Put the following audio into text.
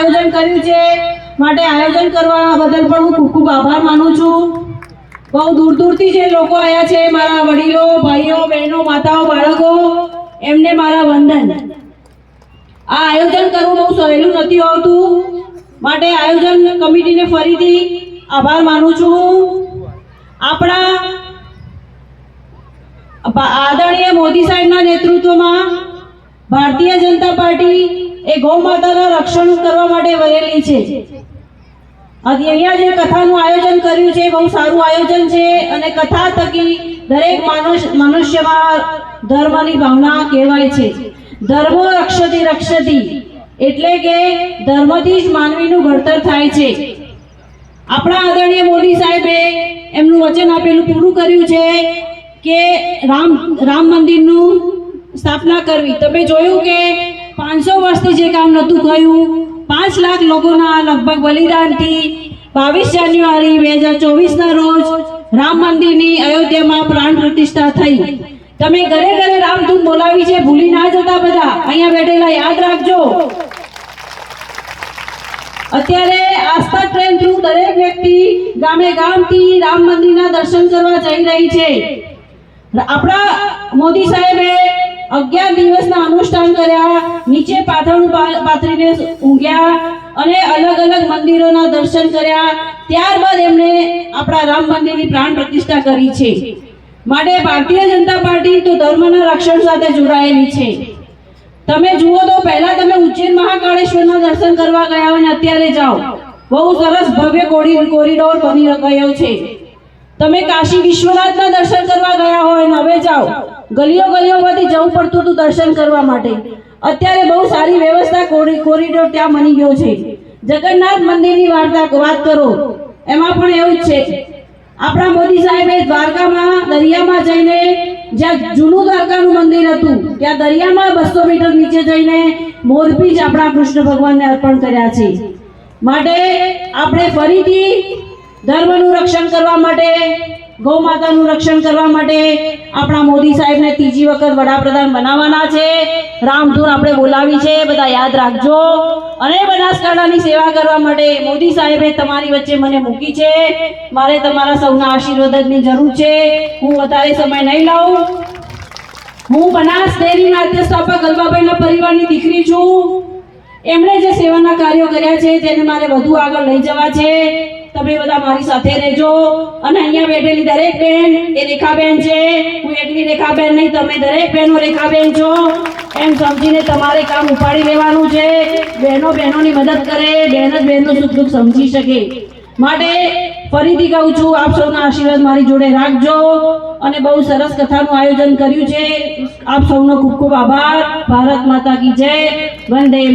આયોજન કર્યું છે માટે આયોજન કરવા બદલ પણ હું ખૂબ ખૂબ આભાર માનું છું। બહુ દૂર દૂરથી જે લોકો આવ્યા છે, મારા વડીલો, ભાઈઓ, બહેનો, માતાઓ, બાળકો, એમને મારા વંદન। આ આયોજન કરવું બહુ સહેલું નથી હોતું માટે આયોજન કમિટીને ફરીથી આભાર માનું છું। આપણા આદરણીય મોદી સાહેબના નેતૃત્વમાં ભારતીય જનતા પાર્ટી એ ગૌ માતાના રક્ષણ કરવા માટે વરેલી છે। અહીંયા જે કથાનું આયોજન કર્યું છે બહુ સારું આયોજન છે અને કથા થકી દરેક મનુષ્યમાં ધર્મની ભાવના કહેવાય છે। ધર્મો રક્ષતી રક્ષતી એટલે કે ધર્મથી જ માનવીનું ઘડતર થાય છે। આપણા આદરણીય મોદી સાહેબે એમનું વચન આપેલું પૂરું કર્યું છે કે રામ મંદિરનું સ્થાપના કરવી। તમે જોયું કે 500 વર્ષથી જે કામ નહોતું થયું, 5 લાખ લોકોના લગભગ બલિદાનથી 22 જાન્યુઆરી 2024ના રોજ રામ મંદિરની અયોધ્યામાં પ્રાણ પ્રતિષ્ઠા થઈ। તમે ઘરે ઘરે રામધૂન બોલાવી છે, ભૂલી ના જતા બધા અહીંયા બેઠેલા યાદ રાખજો। અત્યારે આસ્થા ટ્રેન થ્રુ દરેક વ્યક્તિ ગામે ગામથી રામ મંદિરના દર્શન કરવા જઈ રહી છે। આપણા મોદી સાહેબે 11 દિવસના અનુષ્ઠાન કર્યા, નીચે પાથરણું પાથરીને ઊંઘ્યા અને અલગ અલગ મંદિરોના દર્શન કર્યા। ત્યારબાદ એમણે આપણા રામ મંદિરની પ્રાણ પ્રતિષ્ઠા કરી છે। માટે ભારતીય જનતા પાર્ટી તો ધર્મના રક્ષણ સાથે જોડાયેલી છે। તમે જુઓ તો પહેલા તમે ઉજ્જૈન મહાકાળેશ્વરના દર્શન કરવા ગયા હોય ને અત્યારે જાઓ, બહુ સરસ ભવ્ય કોરિડોર બની ગયો છે। તમે કાશી વિશ્વનાથના દર્શન કરવા ગયા હોય ને હવે જાઓ, ગલીઓ ગલીઓમાંથી જવું પડતું હતું દર્શન કરવા માટે। અત્યારે બહુ સારી વ્યવસ્થા કોરિડોર ત્યાં બની ગયો છે। જગન્નાથ મંદિરની વાત કરો, એમાં પણ એવું જ છે। આપણા મોદી સાહેબે દ્વારકામાં દરિયામાં જઈને, જ્યાં જૂનું દ્વારકાનું મંદિર હતું ત્યાં દરિયામાં 200 મીટર નીચે જઈને મોરપીંછ આપણા કૃષ્ણ ભગવાનને અર્પણ કર્યા છે। માટે આપણે ફરીથી ધર્મનું રક્ષણ કરવા માટે, ગૌ માતાનું રક્ષણ કરવા માટે આપણા મોદી સાહેબને ત્રીજી વખત વડાપ્રધાન બનાવવાના છે। રામધૂન આપણે બોલાવી છે, બધા યાદ રાખજો। અને બનાસકાંઠાની સેવા કરવા માટે મોદી સાહેબે તમારી વચ્ચે મને મૂકી છે। મારે તમારા સૌના આશીર્વાદની જરૂર છે। હું વધારે સમય નહીં લાવું। હું બનાસ ડેરીના અધ્યક્ષાપક ગલબાભાઈના પરિવારની દીકરી છું। એમણે જે સેવાના કાર્યો કર્યા છે તેને મારે વધુ આગળ લઈ જવા છે। તમે બધા મારી સાથે રહેજો। અને અહીંયા બેઠેલી દરેક બહેન એ રેખાબેન છે, હું એકલી રેખાબેન નહીં, તમે દરેક બહેનો રેખાબેન છો એમ સમજીને તમારે કામ ઉપાડી લેવાનું છે। બહેનો બહેનોની મદદ કરે, બહેન જ બહેનનું સુખ દુઃખ સમજી શકે। માટે ફરીથી કહું છું, આપ સૌના આશીર્વાદ મારી જોડે રાખજો। અને બહુ સરસ કથાનું આયોજન કર્યું છે। આપ સૌનો ખૂબ ખૂબ આભાર। ભારત માતા કી જય, વંદે માતરમ।